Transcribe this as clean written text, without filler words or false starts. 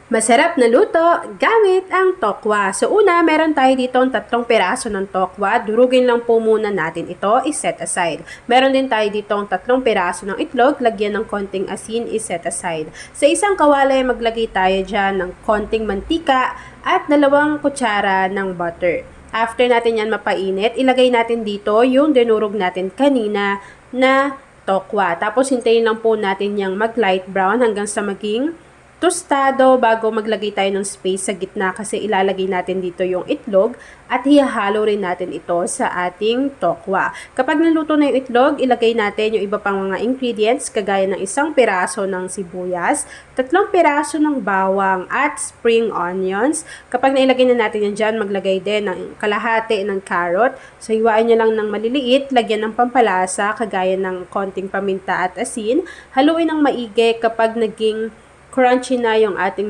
Masarap na luto gamit ang tokwa. So una, meron tayo dito 3 piraso ng tokwa. Durugin lang po muna natin ito, i-set aside. Meron din tayo dito 3 piraso ng itlog, lagyan ng konting asin, i-set aside. Sa isang kawali, maglagay tayo dyan ng konting mantika at 2 kutsara ng butter. After natin yan mapainit, ilagay natin dito yung dinurog natin kanina na tokwa. Tapos hintayin lang po natin yung mag-light brown hanggang sa maging tostado bago maglagay tayo ng space sa gitna kasi ilalagay natin dito yung itlog at ihahalo rin natin ito sa ating tokwa. Kapag naluto na yung itlog, ilagay natin yung iba pang mga ingredients kagaya ng 1 piraso ng sibuyas, 3 piraso ng bawang at spring onions. Kapag nailagay na natin yan dyan, maglagay din ng kalahati ng carrot. So hiwain nyo lang ng maliliit, lagyan ng pampalasa kagaya ng konting paminta at asin. Haluin ng maigi kapag naging crunchy na yung ating